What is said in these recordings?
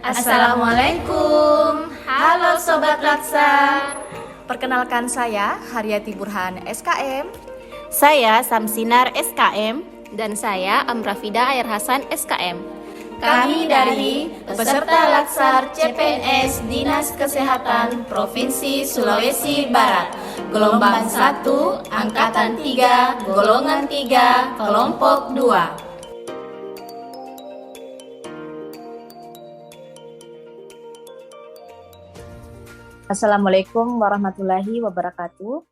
Assalamualaikum. Halo Sobat Laksa. Perkenalkan saya Haryati Burhan SKM. Saya Samsinar SKM. Dan saya Amrafida Air Hasan SKM. Kami dari peserta Laksar CPNS Dinas Kesehatan Provinsi Sulawesi Barat, Gelombang 1, Angkatan 3, Golongan 3, Kelompok 2. Assalamualaikum warahmatullahi wabarakatuh.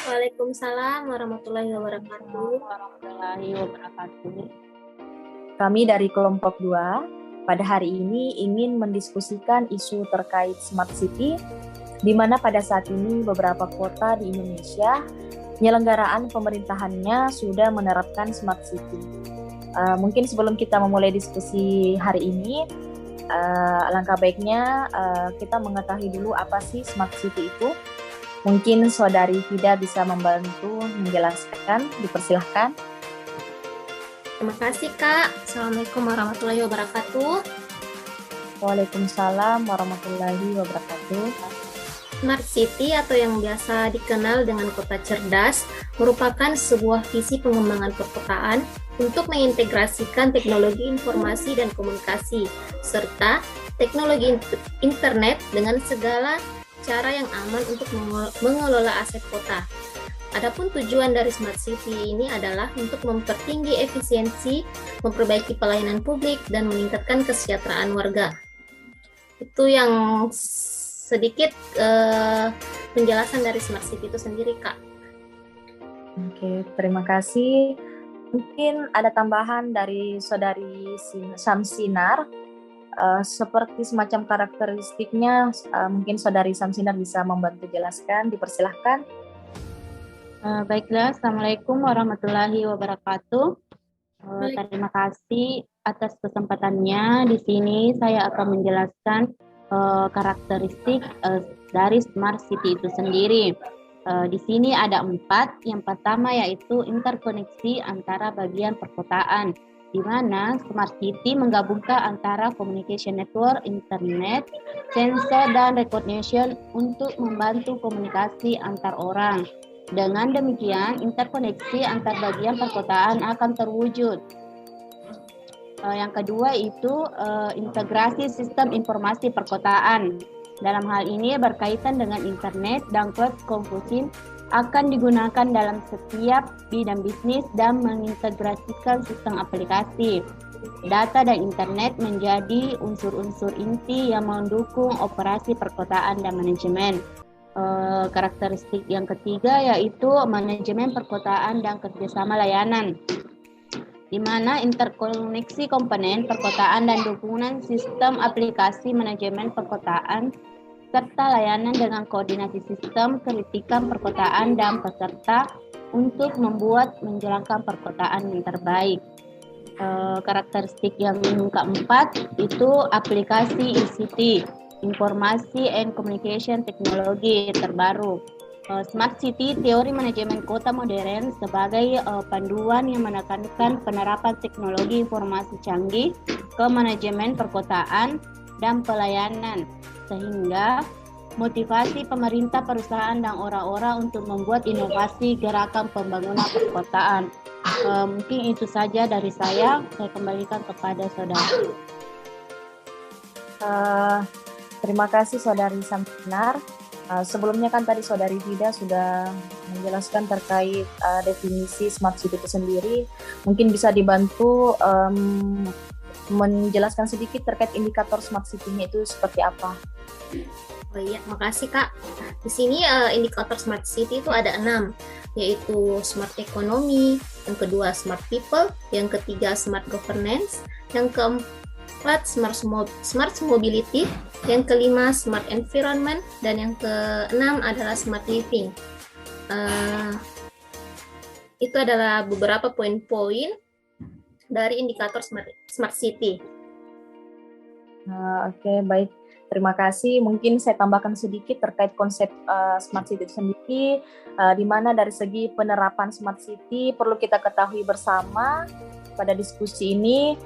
Waalaikumsalam warahmatullahi wabarakatuh. Kami dari kelompok 2 pada hari ini ingin mendiskusikan isu terkait Smart City, di mana pada saat ini beberapa kota di Indonesia penyelenggaraan pemerintahannya sudah menerapkan Smart City. Mungkin sebelum kita memulai diskusi hari ini, alangkah baiknya kita mengetahui dulu apa sih Smart City itu. Mungkin Saudari Fida bisa membantu menjelaskan, dipersilahkan. Terima kasih Kak. Assalamualaikum warahmatullahi wabarakatuh. Waalaikumsalam warahmatullahi wabarakatuh. Smart City atau yang biasa dikenal dengan kota cerdas merupakan sebuah visi pengembangan perkotaan untuk mengintegrasikan teknologi informasi dan komunikasi serta teknologi internet dengan segala cara yang aman untuk mengelola aset kota. Adapun tujuan dari Smart City ini adalah untuk mempertinggi efisiensi, memperbaiki pelayanan publik, dan meningkatkan kesejahteraan warga. Itu yang sedikit penjelasan dari Smart City itu sendiri, Kak. Oke, terima kasih. Mungkin ada tambahan dari Saudari Samsinar, seperti semacam karakteristiknya, mungkin Saudari Samsinar bisa membantu jelaskan, dipersilahkan. Baiklah, Assalamualaikum warahmatullahi wabarakatuh. Terima kasih atas kesempatannya. Di sini saya akan menjelaskan karakteristik dari Smart City itu sendiri. Di sini ada 4. Yang pertama yaitu interkoneksi antara bagian perkotaan, di mana Smart City menggabungkan antara communication network, internet, sensor, dan recognition untuk membantu komunikasi antar orang. Dengan demikian, interkoneksi antar bagian perkotaan akan terwujud. Yang kedua itu integrasi sistem informasi perkotaan. Dalam hal ini berkaitan dengan internet dan cloud computing akan digunakan dalam setiap bidang bisnis dan mengintegrasikan sistem aplikasi. Data dan internet menjadi unsur-unsur inti yang mendukung operasi perkotaan dan manajemen. Karakteristik yang ketiga yaitu manajemen perkotaan dan kerjasama layanan, di mana interkoneksi komponen perkotaan dan dukungan sistem aplikasi manajemen perkotaan serta layanan dengan koordinasi sistem kritikan perkotaan dan peserta untuk membuat menjalankan perkotaan yang terbaik. Karakteristik yang keempat itu aplikasi ICT, Informasi and Communication Technology terbaru. Smart City, teori manajemen kota modern sebagai panduan yang menekankan penerapan teknologi informasi canggih ke manajemen perkotaan dan pelayanan, sehingga motivasi pemerintah, perusahaan, dan orang-orang untuk membuat inovasi gerakan pembangunan perkotaan. Mungkin itu saja dari saya kembalikan kepada saudara. Terima kasih Saudari Samsinar. Sebelumnya kan tadi Saudari Fida sudah menjelaskan terkait definisi Smart City itu sendiri. Mungkin bisa dibantu menjelaskan sedikit terkait indikator Smart City-nya itu seperti apa? Oh iya, makasih Kak. Di sini indikator Smart City itu ada 6, yaitu Smart Economy, yang kedua Smart People, yang ketiga Smart Governance, yang keempat Smart Mobility, yang kelima Smart Environment, dan yang keenam adalah Smart Living. Itu adalah beberapa poin-poin dari indikator Smart City. Oke, baik. Terima kasih. Mungkin saya tambahkan sedikit terkait konsep Smart City itu sendiri, di mana dari segi penerapan Smart City perlu kita ketahui bersama pada diskusi ini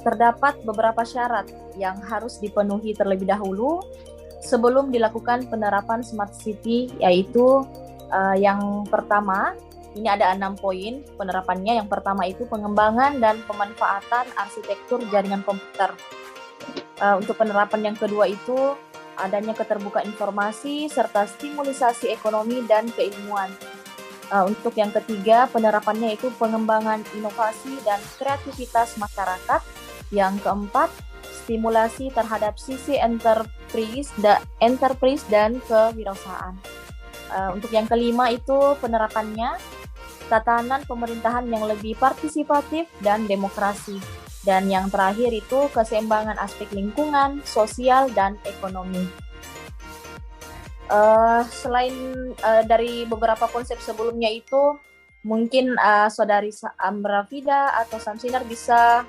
terdapat beberapa syarat yang harus dipenuhi terlebih dahulu sebelum dilakukan penerapan Smart City, yaitu yang pertama, ini ada 6 poin penerapannya. Yang pertama itu pengembangan dan pemanfaatan arsitektur jaringan komputer. Untuk penerapan yang kedua itu adanya keterbukaan informasi serta stimulisasi ekonomi dan keilmuan. Untuk yang ketiga, penerapannya itu pengembangan inovasi dan kreativitas masyarakat. Yang keempat, stimulasi terhadap sisi enterprise dan kewirausahaan. Untuk yang kelima itu penerapannya tatanan pemerintahan yang lebih partisipatif dan demokrasi. Dan yang terakhir itu keseimbangan aspek lingkungan, sosial, dan ekonomi. Selain dari beberapa konsep sebelumnya itu, mungkin Saudari Amrafida atau Samsinar bisa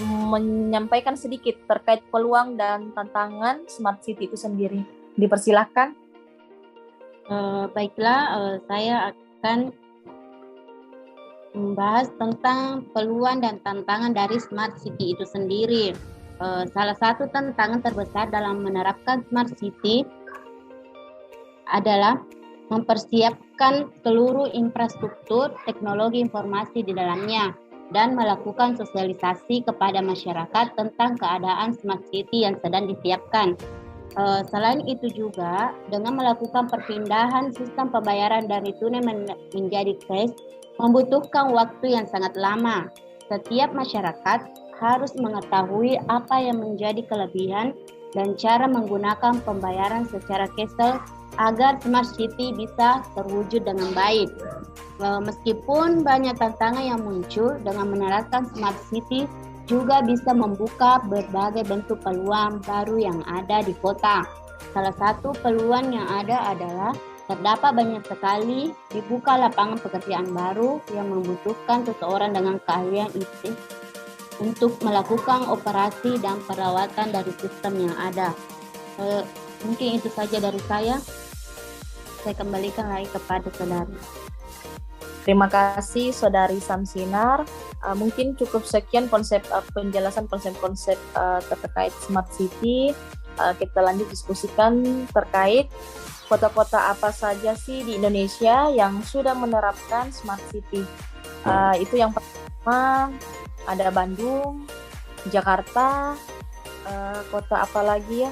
menyampaikan sedikit terkait peluang dan tantangan Smart City itu sendiri. Dipersilahkan. Baiklah, saya akan membahas tentang peluang dan tantangan dari Smart City itu sendiri. Salah satu tantangan terbesar dalam menerapkan Smart City adalah mempersiapkan seluruh infrastruktur teknologi informasi di dalamnya dan melakukan sosialisasi kepada masyarakat tentang keadaan Smart City yang sedang disiapkan. Selain itu juga, dengan melakukan perpindahan sistem pembayaran dari tunai menjadi cash, membutuhkan waktu yang sangat lama. Setiap masyarakat harus mengetahui apa yang menjadi kelebihan dan cara menggunakan pembayaran secara cashless agar Smart City bisa terwujud dengan baik. Meskipun banyak tantangan yang muncul dengan menerapkan Smart City, juga bisa membuka berbagai bentuk peluang baru yang ada di kota. Salah satu peluang yang ada adalah terdapat banyak sekali dibuka lapangan pekerjaan baru yang membutuhkan seseorang dengan keahlian IT untuk melakukan operasi dan perawatan dari sistem yang ada. Mungkin itu saja dari saya. Saya kembalikan lagi kepada saudari. Terima kasih Saudari Samsinar. Mungkin cukup sekian penjelasan konsep-konsep terkait Smart City. Kita lanjut diskusikan terkait kota-kota apa saja sih di Indonesia yang sudah menerapkan Smart City. Itu yang pertama ada Bandung, Jakarta, kota apa lagi ya?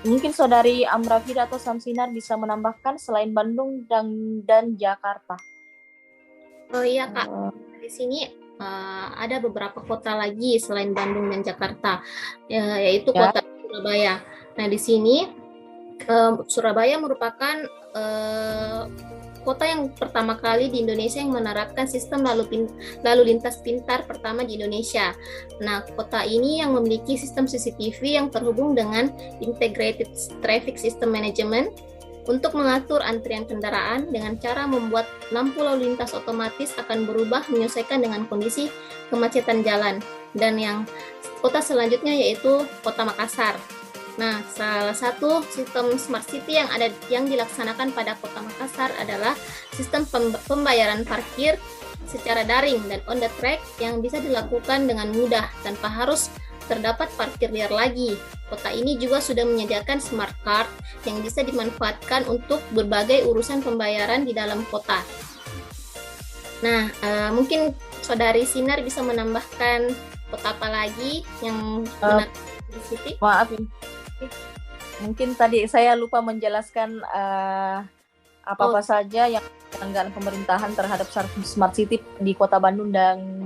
Mungkin Saudari Amrafida atau Samsinar bisa menambahkan selain Bandung dan Jakarta. Oh iya Kak, di sini ada beberapa kota lagi selain Bandung dan Jakarta, yaitu kota Surabaya. Nah di sini Surabaya merupakan kota yang pertama kali di Indonesia yang menerapkan sistem lalu lintas pintar pertama di Indonesia. Nah, kota ini yang memiliki sistem CCTV yang terhubung dengan Integrated Traffic System Management untuk mengatur antrian kendaraan dengan cara membuat lampu lalu lintas otomatis akan berubah menyesuaikan dengan kondisi kemacetan jalan. Dan yang kota selanjutnya yaitu Kota Makassar. Nah, salah satu sistem Smart City yang dilaksanakan pada Kota Makassar adalah sistem pembayaran parkir secara daring dan on the track yang bisa dilakukan dengan mudah tanpa harus terdapat parkir liar lagi. Kota ini juga sudah menyediakan smart card yang bisa dimanfaatkan untuk berbagai urusan pembayaran di dalam kota. Nah, mungkin Saudari Sinar bisa menambahkan kota apa lagi yang benar di City? Maaf, mungkin tadi saya lupa menjelaskan apa-apa saja yang anggaran pemerintahan terhadap Smart City di Kota Bandung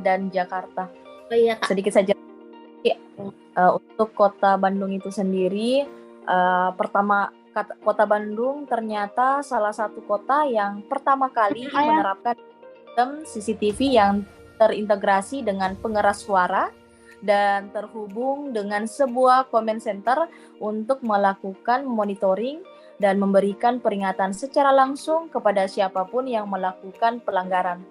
dan Jakarta. Oh iya Kak. Sedikit saja. Untuk Kota Bandung itu sendiri, pertama Kota Bandung ternyata salah satu kota yang pertama kali menerapkan sistem CCTV yang terintegrasi dengan pengeras suara dan terhubung dengan sebuah command center untuk melakukan monitoring dan memberikan peringatan secara langsung kepada siapapun yang melakukan pelanggaran.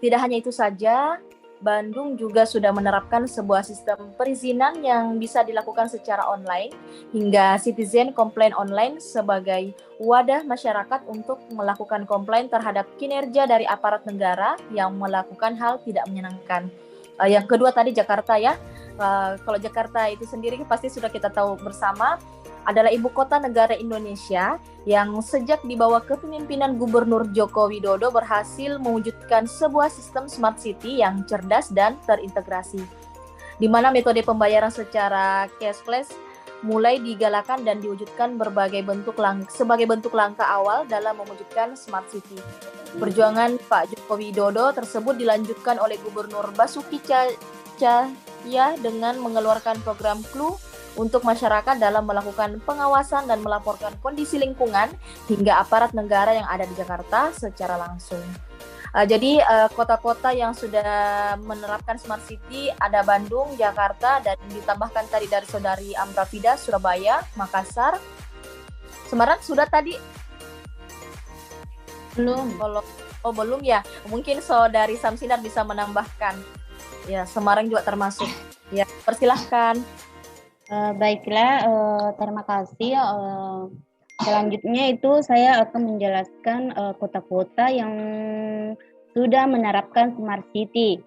Tidak hanya itu saja, Bandung juga sudah menerapkan sebuah sistem perizinan yang bisa dilakukan secara online hingga citizen complaint online sebagai wadah masyarakat untuk melakukan komplain terhadap kinerja dari aparat negara yang melakukan hal tidak menyenangkan. Yang kedua tadi Jakarta ya. Kalau Jakarta itu sendiri pasti sudah kita tahu bersama adalah ibu kota negara Indonesia yang sejak di bawah kepemimpinan Gubernur Joko Widodo berhasil mewujudkan sebuah sistem smart city yang cerdas dan terintegrasi, di mana metode pembayaran secara cashless mulai digalakan dan diwujudkan sebagai bentuk langkah awal dalam mewujudkan smart city. Perjuangan Pak Joko Widodo tersebut dilanjutkan oleh Gubernur Basuki Cahaya dengan mengeluarkan program Clue untuk masyarakat dalam melakukan pengawasan dan melaporkan kondisi lingkungan hingga aparat negara yang ada di Jakarta secara langsung. Jadi kota-kota yang sudah menerapkan Smart City ada Bandung, Jakarta, dan ditambahkan tadi dari Saudari Amrafida, Surabaya, Makassar. Semarang sudah tadi? Belum. Belum ya. Mungkin Saudari Samsinar bisa menambahkan. Ya, Semarang juga termasuk. Ya, persilahkan. Baiklah, terima kasih. Selanjutnya itu saya akan menjelaskan kota-kota yang sudah menerapkan Smart City.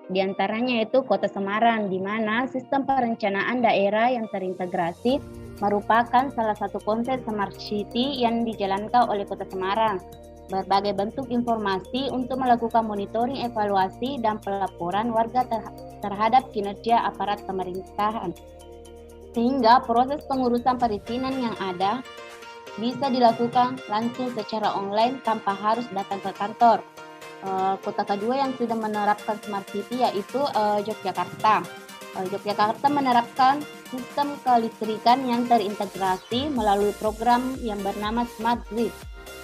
Di antaranya itu Kota Semarang, di mana sistem perencanaan daerah yang terintegrasi merupakan salah satu konsep Smart City yang dijalankan oleh Kota Semarang. Berbagai bentuk informasi untuk melakukan monitoring, evaluasi, dan pelaporan warga terhadap kinerja aparat pemerintahan. Sehingga proses pengurusan perizinan yang ada bisa dilakukan langsung secara online tanpa harus datang ke kantor. Kota kedua yang sudah menerapkan Smart City yaitu Yogyakarta. Yogyakarta menerapkan sistem kelistrikan yang terintegrasi melalui program yang bernama Smart Grid.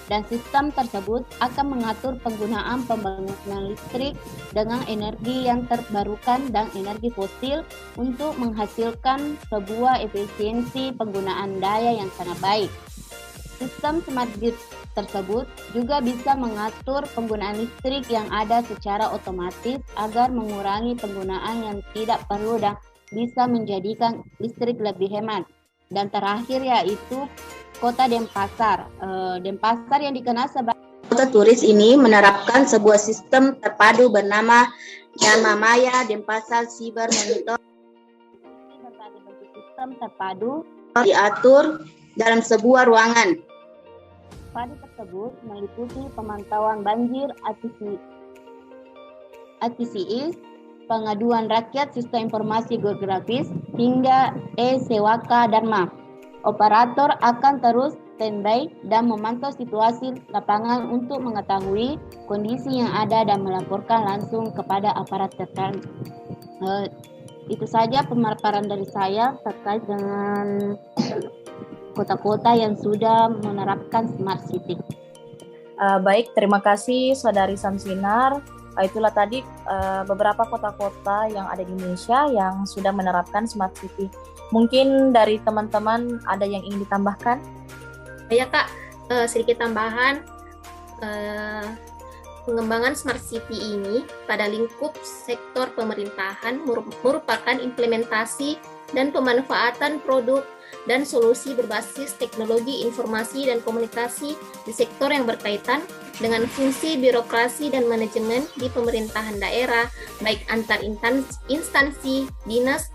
Dan sistem tersebut akan mengatur penggunaan pembangunan listrik dengan energi yang terbarukan dan energi fosil untuk menghasilkan sebuah efisiensi penggunaan daya yang sangat baik. Sistem Smart Grid tersebut juga bisa mengatur penggunaan listrik yang ada secara otomatis agar mengurangi penggunaan yang tidak perlu dan bisa menjadikan listrik lebih hemat. Dan terakhir yaitu Kota Denpasar. Denpasar yang dikenal sebagai kota turis ini menerapkan sebuah sistem terpadu bernama Maya Denpasar Cyber Monitor. berbagai bentuk sistem terpadu. Diatur dalam sebuah ruangan. Terpadu tersebut meliputi pemantauan banjir ATCIS, pengaduan rakyat, sistem informasi geografis, hingga e-Sewaka Dharma. Operator akan terus standby dan memantau situasi lapangan untuk mengetahui kondisi yang ada dan melaporkan langsung kepada aparat terkait. Itu saja pemaparan dari saya terkait dengan kota-kota yang sudah menerapkan Smart City. Baik, terima kasih Saudari Samsinar. Itulah tadi beberapa kota-kota yang ada di Indonesia yang sudah menerapkan Smart City. Mungkin dari teman-teman ada yang ingin ditambahkan? Ya Kak, sedikit tambahan. Pengembangan Smart City ini pada lingkup sektor pemerintahan merupakan implementasi dan pemanfaatan produk dan solusi berbasis teknologi informasi dan komunikasi di sektor yang berkaitan dengan fungsi birokrasi dan manajemen di pemerintahan daerah, baik antar instansi dinas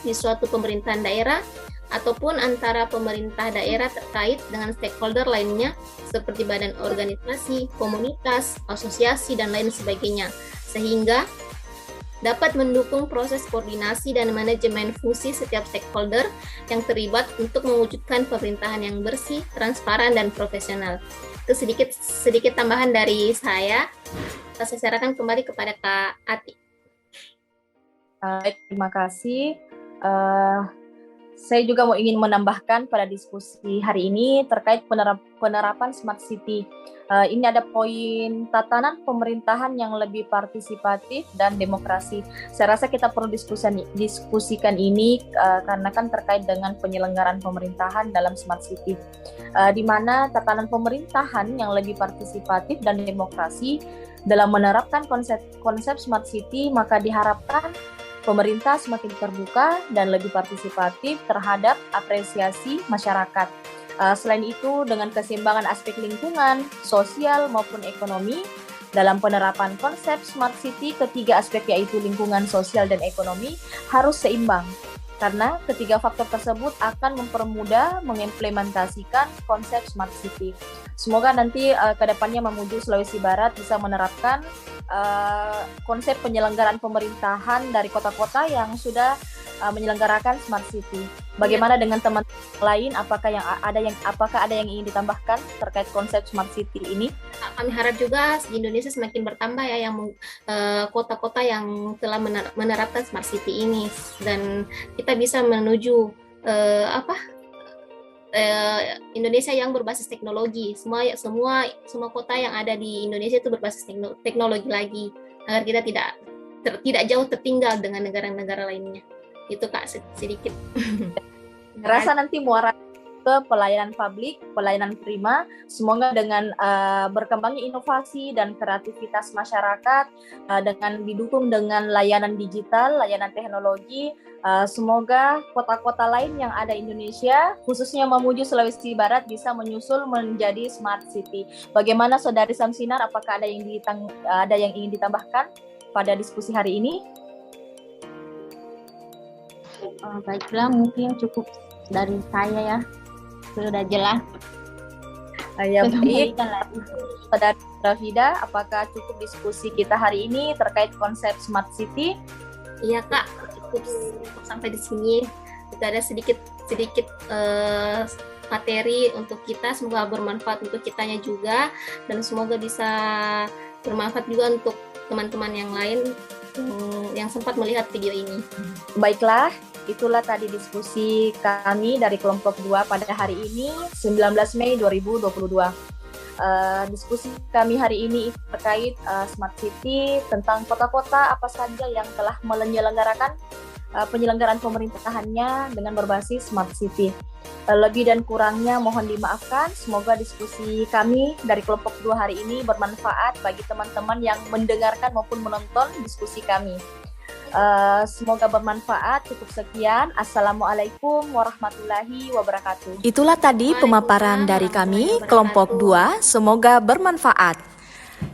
di suatu pemerintahan daerah ataupun antara pemerintah daerah terkait dengan stakeholder lainnya seperti badan organisasi, komunitas, asosiasi, dan lain sebagainya, sehingga dapat mendukung proses koordinasi dan manajemen fungsi setiap stakeholder yang terlibat untuk mewujudkan pemerintahan yang bersih, transparan, dan profesional. Itu sedikit tambahan dari saya. Saya serahkan kembali kepada Kak Ati. Terima kasih. Saya juga ingin menambahkan pada diskusi hari ini terkait penerapan Smart City. Ini ada poin tatanan pemerintahan yang lebih partisipatif dan demokrasi. Saya rasa kita perlu diskusikan ini karena kan terkait dengan penyelenggaraan pemerintahan dalam Smart City, di mana tatanan pemerintahan yang lebih partisipatif dan demokrasi dalam menerapkan konsep Smart City, maka diharapkan pemerintah semakin terbuka dan lebih partisipatif terhadap apresiasi masyarakat. Selain itu, dengan keseimbangan aspek lingkungan, sosial maupun ekonomi, dalam penerapan konsep Smart City, ketiga aspek yaitu lingkungan, sosial, dan ekonomi harus seimbang. Karena ketiga faktor tersebut akan mempermudah mengimplementasikan konsep Smart City. Semoga nanti ke depannya menuju Sulawesi Barat bisa menerapkan konsep penyelenggaraan pemerintahan dari kota-kota yang sudah menyelenggarakan Smart City. Bagaimana dengan teman-teman lain? Apakah ada yang ingin ditambahkan terkait konsep Smart City ini? Kami harap juga di Indonesia semakin bertambah ya yang kota-kota yang telah menerapkan Smart City ini, dan kita bisa menuju Indonesia yang berbasis teknologi. Semua kota yang ada di Indonesia itu berbasis teknologi lagi, agar kita tidak jauh tertinggal dengan negara-negara lainnya. Itu Kak, sedikit. Rasa nanti muara ke pelayanan publik, pelayanan prima. Semoga dengan berkembangnya inovasi dan kreativitas masyarakat, dengan didukung dengan layanan digital, layanan teknologi, semoga kota-kota lain yang ada di Indonesia, khususnya menuju Sulawesi Barat, bisa menyusul menjadi Smart City. Bagaimana Saudari Samsinar? Apakah ada yang ingin ditambahkan pada diskusi hari ini? Baiklah, mungkin cukup dari saya ya. Sudah jelas. Ya, baik. Saudari Rafida, apakah cukup diskusi kita hari ini terkait konsep Smart City? Iya Kak, cukup sampai di sini. Kita ada sedikit materi untuk kita, semoga bermanfaat untuk kitanya juga, dan semoga bisa bermanfaat juga untuk teman-teman yang lain yang sempat melihat video ini. Baiklah, itulah tadi diskusi kami dari kelompok 2 pada hari ini, 19 Mei 2022. Diskusi kami hari ini terkait Smart City, tentang kota-kota apa saja yang telah menyelenggarakan penyelenggaraan pemerintahannya dengan berbasis Smart City. Lebih dan kurangnya mohon dimaafkan. Semoga diskusi kami dari kelompok 2 hari ini bermanfaat bagi teman-teman yang mendengarkan maupun menonton diskusi kami. Semoga bermanfaat. Cukup sekian. Assalamualaikum warahmatullahi wabarakatuh. Itulah tadi pemaparan dari kami, kelompok 2. Semoga bermanfaat.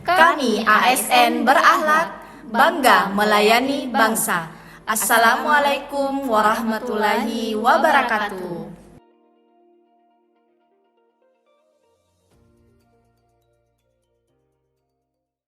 Kami ASN berakhlak, bangga melayani bangsa. Assalamualaikum warahmatullahi wabarakatuh.